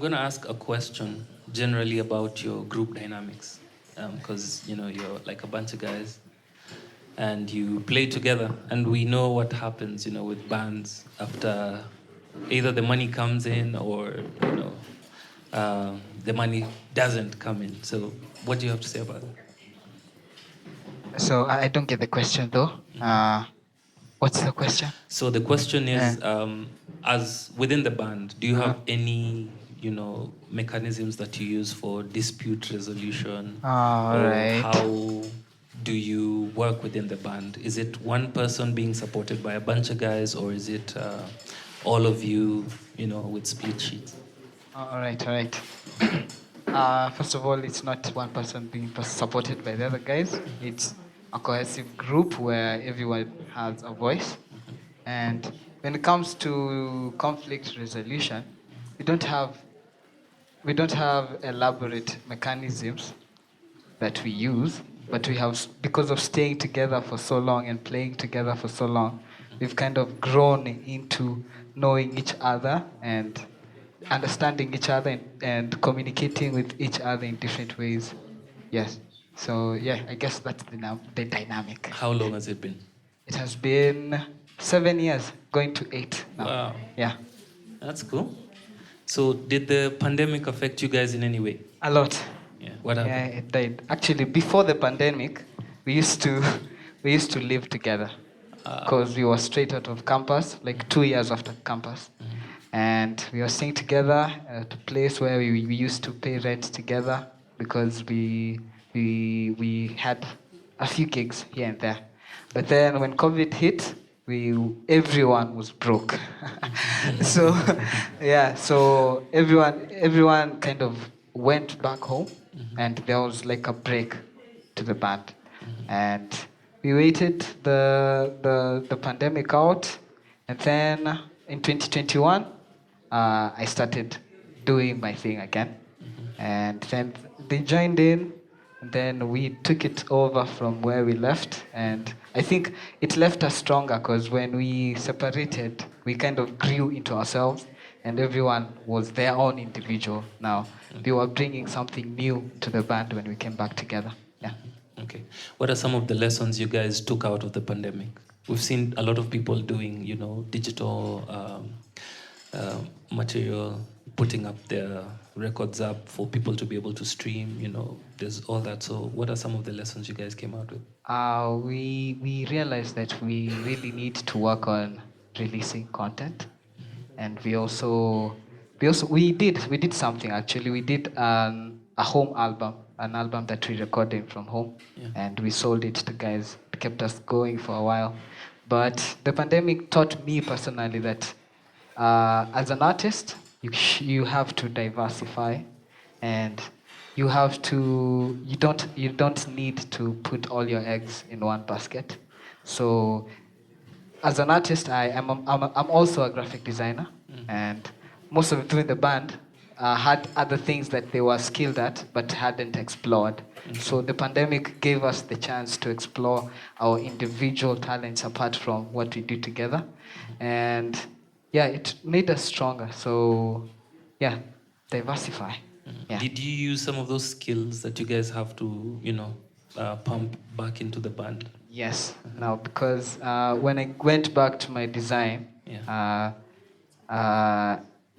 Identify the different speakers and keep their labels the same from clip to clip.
Speaker 1: going to ask a question generally about your group dynamics, because you're like a bunch of guys, and you play together, and we know what happens, with bands after either the money comes in or the money doesn't come in. So, what do you have to say about that?
Speaker 2: So I don't get the question though. What's the question?
Speaker 1: So the question is, as within the band, do you have any, mechanisms that you use for dispute resolution,
Speaker 2: All
Speaker 1: or
Speaker 2: right.
Speaker 1: how do you work within the band? Is it one person being supported by a bunch of guys, or is it all of you, with split sheets?
Speaker 2: All right. First of all, it's not one person being supported by the other guys. It's a cohesive group where everyone has a voice. And when it comes to conflict resolution, we don't have elaborate mechanisms that we use, but we have, because of staying together for so long and playing together for so long, we've kind of grown into knowing each other and understanding each other and communicating with each other in different ways. Yes. So yeah, I guess that's the dynamic.
Speaker 1: How long has it been?
Speaker 2: It has been 7 years, going to 8 now.
Speaker 1: Wow.
Speaker 2: Yeah.
Speaker 1: That's cool. So did the pandemic affect you guys in any way?
Speaker 2: A lot.
Speaker 1: Yeah. What happened?
Speaker 2: Yeah, it did. Actually, before the pandemic, we used to live together because we were straight out of campus, like 2 years after campus. And we were staying together at a place where we used to pay rent together because we had a few gigs here and there. But then when COVID hit, everyone was broke. So yeah, so everyone kind of went back home, and there was like a break to the band. And we waited the pandemic out, and then in 2021 I started doing my thing again. And then they joined in, and then we took it over from where we left. And I think it left us stronger because when we separated, we kind of grew into ourselves, and everyone was their own individual now. We were bringing something new to the band when we came back together. Yeah.
Speaker 1: Okay. What are some of the lessons you guys took out of the pandemic? We've seen a lot of people doing, digital material, putting up their records up for people to be able to stream, there's all that. So what are some of the lessons you guys came out with?
Speaker 2: We realized that we really need to work on releasing content. And we did something actually. We did a home album, an album that we recorded from home.
Speaker 1: Yeah.
Speaker 2: And we sold it to guys. It kept us going for a while. But the pandemic taught me personally that as an artist, you have to diversify, and you don't need to put all your eggs in one basket. So as an artist, I'm also a graphic designer, and most of the people in the band had other things that they were skilled at but hadn't explored. So the pandemic gave us the chance to explore our individual talents apart from what we do together. And yeah, it made us stronger. So yeah, diversify. Yeah.
Speaker 1: Did you use some of those skills that you guys have to, pump back into the band?
Speaker 2: Yes. Now, because when I went back to my design,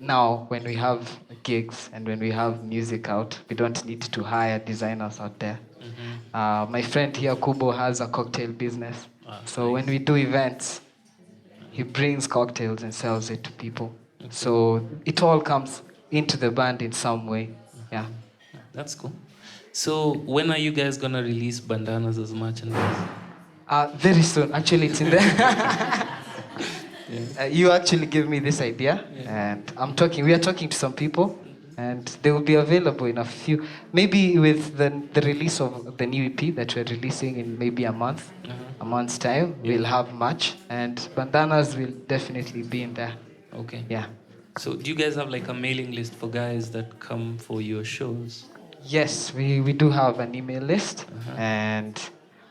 Speaker 2: now when we have gigs and when we have music out, we don't need to hire designers out there. My friend here, Kubo, has a cocktail business. So
Speaker 1: nice.
Speaker 2: when we do events, he brings cocktails and sells it to people. So it all comes into the band in some way. Yeah.
Speaker 1: That's cool. So when are you guys gonna release bandanas as merchandise?
Speaker 2: Very soon. Actually, it's in there. You actually gave me this idea, and we are talking to some people, and they will be available in a few, maybe with the release of the new EP that we're releasing in maybe a month's time, we'll have merch, and bandanas will definitely be in there.
Speaker 1: Okay.
Speaker 2: Yeah.
Speaker 1: So do you guys have like a mailing list for guys that come for your shows?
Speaker 2: Yes, we do have an email list, and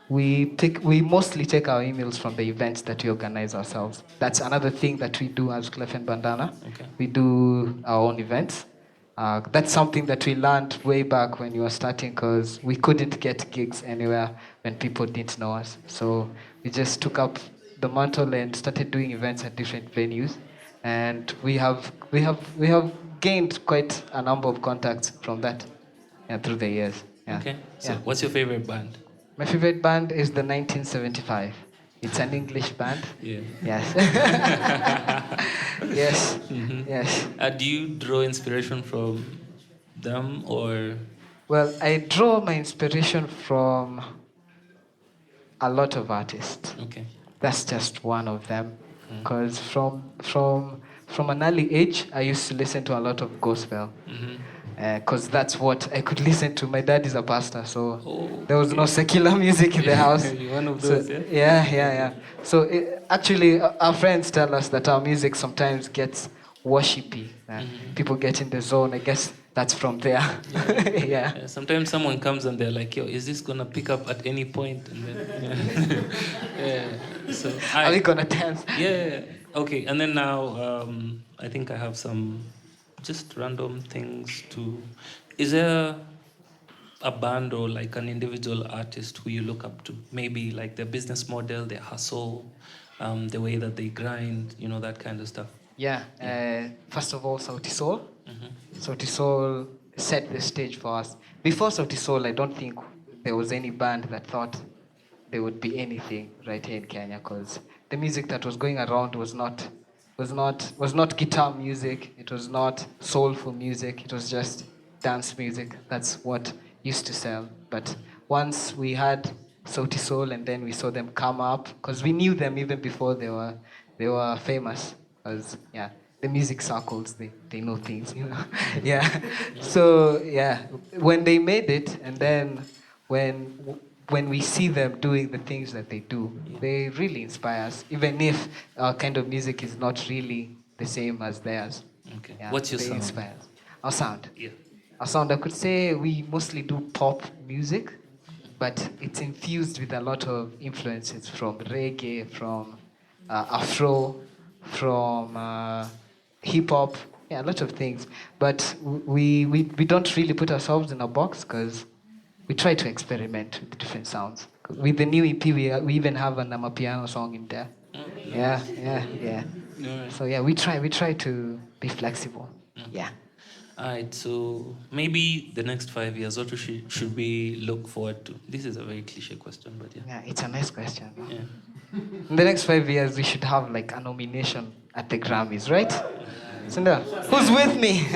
Speaker 2: we mostly take our emails from the events that we organize ourselves. That's another thing that we do as Clef&Bandana.
Speaker 1: Okay.
Speaker 2: We do our own events. That's something that we learned way back when we were starting because we couldn't get gigs anywhere when people didn't know us. So we just took up the mantle and started doing events at different venues. And we have gained quite a number of contacts from that, yeah, through the years. Yeah.
Speaker 1: Okay. So,
Speaker 2: Yeah.
Speaker 1: what's your favorite band?
Speaker 2: My favorite band is the 1975. It's an English band.
Speaker 1: Yeah.
Speaker 2: Yes. Yes.
Speaker 1: Mm-hmm.
Speaker 2: Yes.
Speaker 1: Do you draw inspiration from them or?
Speaker 2: Well, I draw my inspiration from a lot of artists.
Speaker 1: Okay.
Speaker 2: That's just one of them. Because from an early age, I used to listen to a lot of gospel. Because that's what I could listen to. My dad is a pastor, so there was no secular music in the house.
Speaker 1: You're one of those,
Speaker 2: So,
Speaker 1: yeah?
Speaker 2: yeah. So actually, our friends tell us that our music sometimes gets worshipy. People get in the zone. I guess that's from there. Yeah.
Speaker 1: Sometimes someone comes and they're like, "Yo, is this gonna pick up at any point?" And then, yeah. So
Speaker 2: Are we gonna dance?
Speaker 1: Yeah. Okay. And then now, I think I have some just random things to. Is there a band or like an individual artist who you look up to? Maybe like their business model, their hustle, the way that they grind, that kind of stuff.
Speaker 2: Yeah. First of all, Sauti Sol. Sauti Sol set the stage for us. Before Sauti Sol, I don't think there was any band that thought there would be anything right here in Kenya, because the music that was going around was not guitar music. It was not soulful music. It was just dance music. That's what used to sell. But once we had Sauti Sol, and then we saw them come up, because we knew them even before they were famous. Because the music circles, they know things, Yeah. So when they made it, and then when we see them doing the things that they do, they really inspire us, even if our kind of music is not really the same as theirs.
Speaker 1: Okay.
Speaker 2: Yeah,
Speaker 1: What's your
Speaker 2: they
Speaker 1: sound?
Speaker 2: inspire us. Our sound.
Speaker 1: Yeah.
Speaker 2: Our sound, I could say we mostly do pop music, but it's infused with a lot of influences from reggae, from Afro, from hip hop, a lot of things. But we don't really put ourselves in a box because we try to experiment with different sounds. With the new EP, we even have an Amapiano song in there. Yeah.
Speaker 1: Alright.
Speaker 2: So we try to be flexible. Yeah.
Speaker 1: All right, so maybe the next 5 years, what should we look forward to? This is a very cliche question, but yeah.
Speaker 2: Yeah, it's a nice question.
Speaker 1: Yeah.
Speaker 2: In the next 5 years, we should have like a nomination at the Grammys, right? Sunda, who's with me?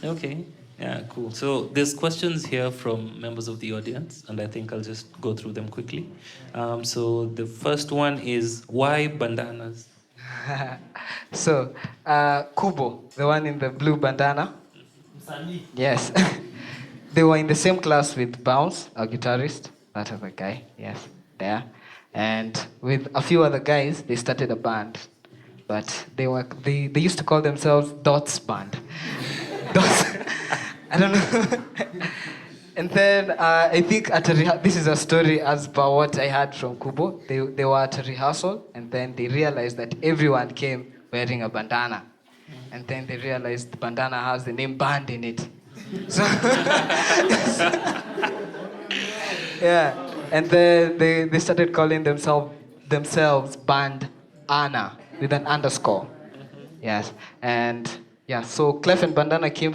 Speaker 1: Okay. Yeah, cool. So there's questions here from members of the audience, and I think I'll just go through them quickly. So the first one is, why bandanas?
Speaker 2: So, Kubo, the one in the blue bandana. Yes. They were in the same class with Bounce, our guitarist, that other guy, yes, there. And with a few other guys, they started a band. But they used to call themselves Dots Band. Dots. I don't know. And then I think this is a story as per what I heard from Kubo. They were at a rehearsal, and then they realized that everyone came wearing a bandana. And then they realized the bandana has the name Band in it. So and then they started calling themselves Band Anna with an underscore. Yes, and so Clef&Bandana came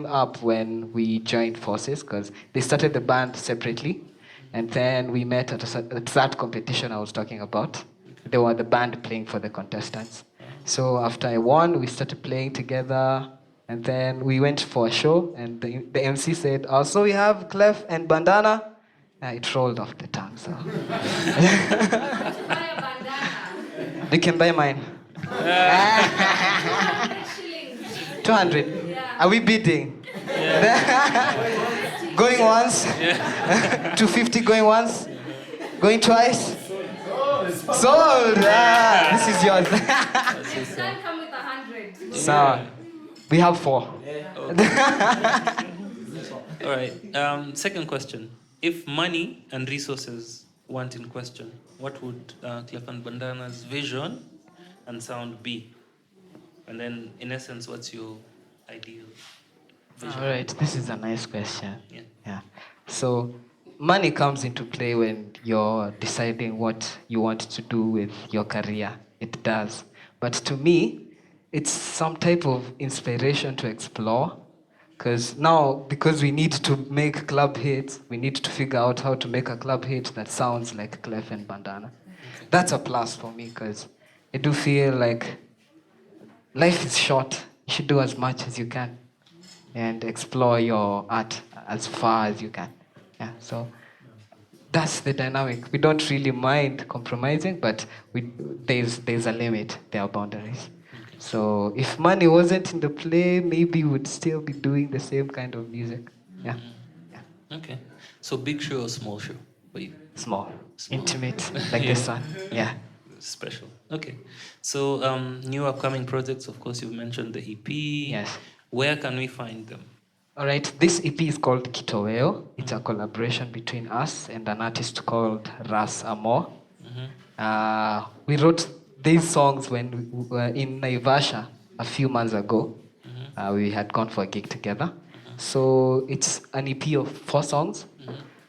Speaker 2: up when we joined forces, because they started the band separately, and then we met at that competition I was talking about. They were the band playing for the contestants. So after I won, we started playing together, and then we went for a show, and the MC said, "Also, we have Clef&Bandana." It rolled off the tongue, so. You can buy mine. 200. Yeah. Are we bidding? Yeah. Going once? Yeah. 250 going once? Going twice? Sold! Yeah. This is yours.
Speaker 3: Don't come with 100.
Speaker 2: So, we have 4.
Speaker 1: Yeah. All right. Second question. If money and resources weren't in question, what would Clef&Bandana's vision and sound be? And then, in essence, what's your ideal vision?
Speaker 2: All right, this is a nice question.
Speaker 1: Yeah.
Speaker 2: Yeah. So, money comes into play when you're deciding what you want to do with your career. It does. But to me, it's some type of inspiration to explore. Because we need to make club hits, we need to figure out how to make a club hit that sounds like Clef&Bandana. That's a plus for me because I do feel like life is short. You should do as much as you can and explore your art as far as you can. Yeah, so that's the dynamic. We don't really mind compromising, but there's a limit. There are boundaries. So if money wasn't in the play, maybe we would still be doing the same kind of music. Yeah. Yeah.
Speaker 1: Okay. So big show or small show for you?
Speaker 2: Small,
Speaker 1: Small.
Speaker 2: intimate, like this one. Yeah.
Speaker 1: Special. Okay. So new upcoming projects, of course, you've mentioned the EP.
Speaker 2: Yes.
Speaker 1: Where can we find them?
Speaker 2: All right, this EP is called Kitoweo. It's a collaboration between us and an artist called Ras Amor. We wrote these songs when we were in Naivasha a few months ago. We had gone for a gig together. So it's an EP of 4 songs.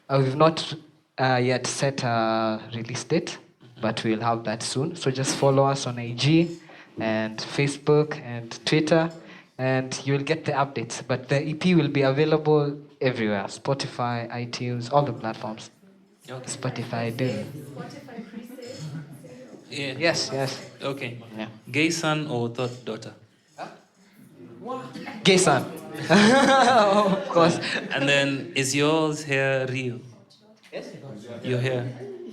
Speaker 2: We've not yet set a release date, but we'll have that soon. So just follow us on IG and Facebook and Twitter, and you'll get the updates. But the EP will be available everywhere: Spotify, iTunes, all the platforms.
Speaker 1: Okay.
Speaker 2: Spotify, do.
Speaker 3: Spotify pre-save.
Speaker 1: Yeah.
Speaker 2: Yes, yes.
Speaker 1: Okay.
Speaker 2: Yeah.
Speaker 1: Gay son or third daughter?
Speaker 2: Gay son. Of course.
Speaker 1: And then, is yours hair real?
Speaker 2: Yes.
Speaker 1: Your hair?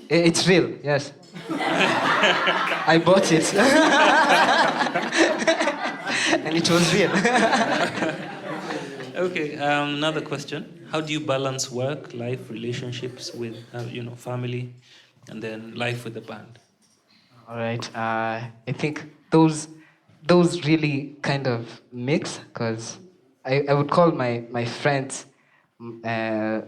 Speaker 2: It's real, yes. I bought it. And it was real.
Speaker 1: Okay, another question. How do you balance work, life, relationships with, family, and then life with the band?
Speaker 2: All right. I think those really kind of mix, because I would call my friends, I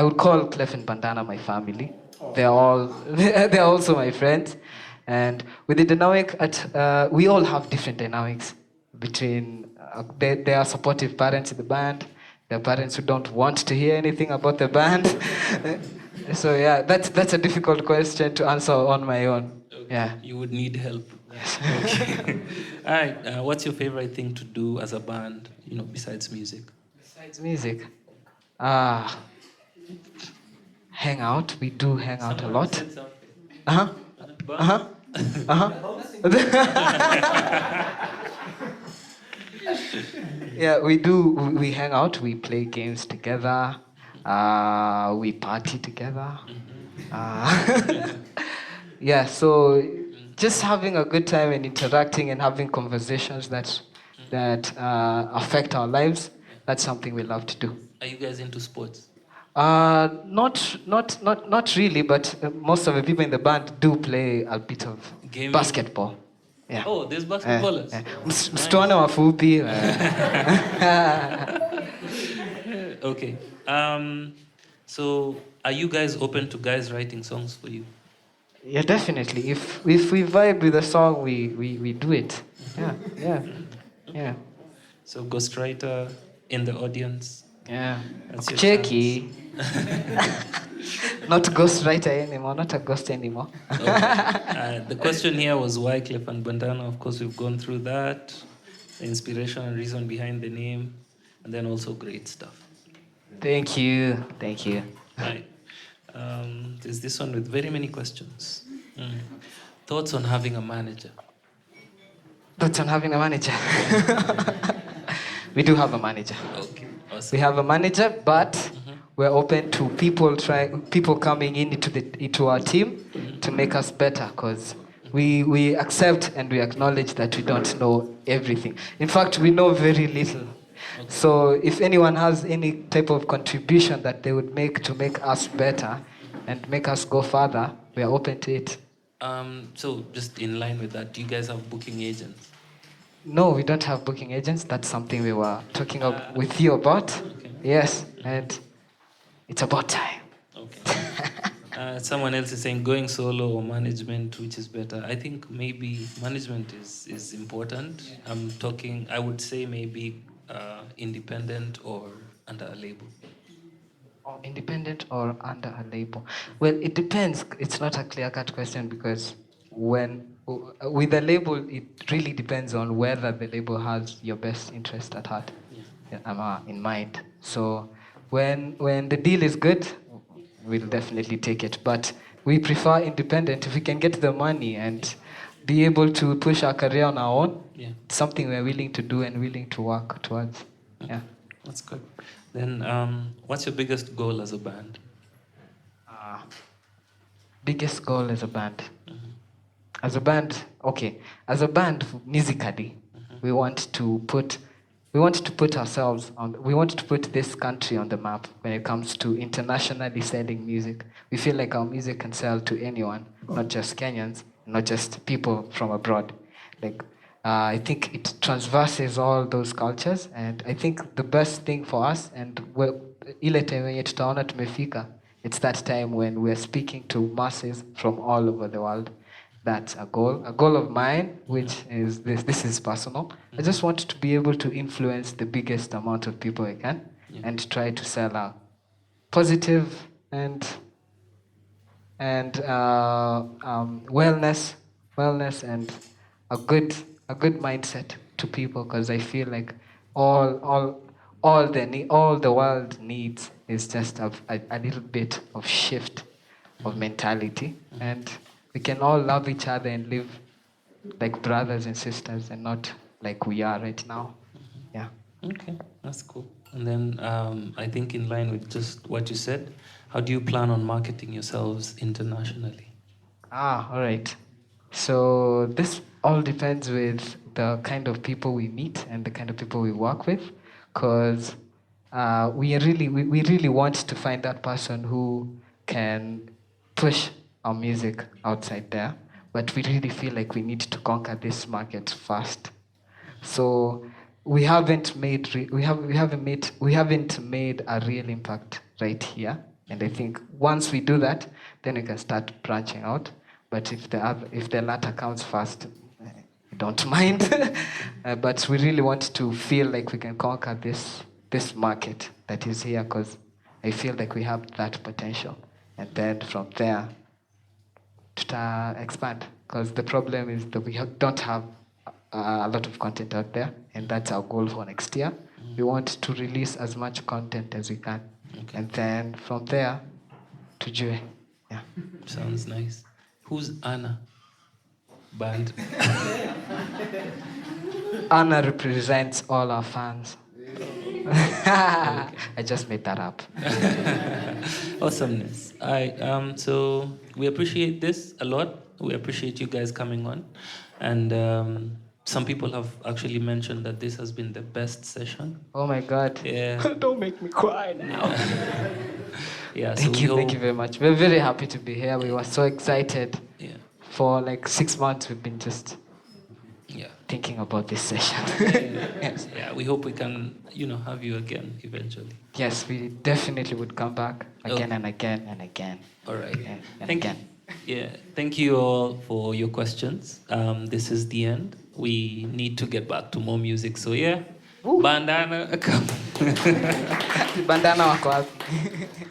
Speaker 2: would call Clef&Bandana my family. They're also my friends, and with the dynamic we all have different dynamics between. There are supportive parents in the band. There are parents who don't want to hear anything about the band. So yeah, that's a difficult question to answer on my own.
Speaker 1: Okay.
Speaker 2: Yeah.
Speaker 1: You would need help. Okay. All right. What's your favorite thing to do as a band, besides music?
Speaker 2: Besides music, hang out. We do hang out a lot. Uh-huh. Uh-huh. Uh-huh. Yeah, we do. We hang out. We play games together. We party together. Yeah, so just having a good time and interacting and having conversations that affect our lives. That's something we love to do.
Speaker 1: Are you guys into sports?
Speaker 2: Not really, but most of the people in the band do play a bit of
Speaker 1: Gaming?
Speaker 2: basketball. Yeah.
Speaker 1: Oh, there's basketballers.
Speaker 2: Msichana wafupi.
Speaker 1: Okay. So, are you guys open to guys writing songs for you?
Speaker 2: Yeah, definitely. If we vibe with a song, we do it. Yeah.
Speaker 1: So, ghostwriter in the audience.
Speaker 2: Yeah.
Speaker 1: That's your
Speaker 2: Cheche. Not ghostwriter anymore, not a ghost anymore.
Speaker 1: Okay. The question here was why Clef&Bandana. Of course, we've gone through that, the inspiration and reason behind the name, and then also great stuff.
Speaker 2: Thank you.
Speaker 1: Right. There's this one with very many questions. Thoughts on having a manager?
Speaker 2: Thoughts on having a manager? We do have a manager.
Speaker 1: Okay. Awesome.
Speaker 2: We have a manager, but we're open to people coming into our team to make us better, because we accept and we acknowledge that we don't know everything. In fact, we know very little. Okay. So if anyone has any type of contribution that they would make to make us better and make us go further, we are open to it.
Speaker 1: So just in line with that, do you guys have booking agents?
Speaker 2: No, we don't have booking agents. That's something we were talking with you about.
Speaker 1: Okay.
Speaker 2: Yes, and it's about time.
Speaker 1: Okay. Someone else is saying going solo or management, which is better. I think maybe management is important. I would say maybe independent or under a label.
Speaker 2: Or independent or under a label? Well, it depends. It's not a clear-cut question because with a label, it really depends on whether the label has your best interest at heart, in mind. So when the deal is good, we'll definitely take it. But we prefer independent if we can get the money and be able to push our career on our own.
Speaker 1: Yeah.
Speaker 2: It's something we're willing to do and willing to work towards.
Speaker 1: Okay.
Speaker 2: Yeah.
Speaker 1: That's good. Then, what's your biggest goal as a band?
Speaker 2: Biggest goal as a band. As a band, okay. As a band, musically, we want to put ourselves on. We want to put this country on the map when it comes to internationally selling music. We feel like our music can sell to anyone, not just Kenyans, not just people from abroad. Like, I think it transverses all those cultures, and I think the best thing for us, and ile time yenye tutaona tumefika, it's that time when we're speaking to masses from all over the world. That's a goal of mine, which is this is personal. I just want to be able to influence the biggest amount of people I can, and try to sell a positive and wellness and a good mindset to people, because I feel like all the world needs is just a little bit of shift of mentality, and we can all love each other and live like brothers and sisters and not like we are right now. Yeah.
Speaker 1: Okay, that's cool. And then I think in line with just what you said, how do you plan on marketing yourselves internationally?
Speaker 2: All right. So this all depends with the kind of people we meet and the kind of people we work with, because we really want to find that person who can push our music outside there, but we really feel like we need to conquer this market first. So we haven't made a real impact right here, and I think once we do that, then we can start branching out. But if the latter comes first, I don't mind. But we really want to feel like we can conquer this market that is here, because I feel like we have that potential, and then from there to expand. Because the problem is that we don't have a lot of content out there, and that's our goal for next year. We want to release as much content as we can, and then from there to Jue. Yeah.
Speaker 1: Sounds nice. Who's Anna? Band.
Speaker 2: Anna represents all our fans. I just made that up.
Speaker 1: Awesomeness. All right. So we appreciate this a lot. We appreciate you guys coming on, and some people have actually mentioned that this has been the best session.
Speaker 2: Oh my God!
Speaker 1: Yeah.
Speaker 2: Don't make me cry now.
Speaker 1: Yeah.
Speaker 2: Thank you very much. We're very happy to be here. We were so excited.
Speaker 1: Yeah.
Speaker 2: For like 6 months, we've been just thinking about this session.
Speaker 1: Yes. Yeah, we hope we can, have you again eventually.
Speaker 2: Yes, we definitely would come back again and again and again.
Speaker 1: All right.
Speaker 2: And again.
Speaker 1: Yeah, thank you all for your questions. This is the end. We need to get back to more music, so yeah. Bandana, come.
Speaker 2: Bandana wako wapi?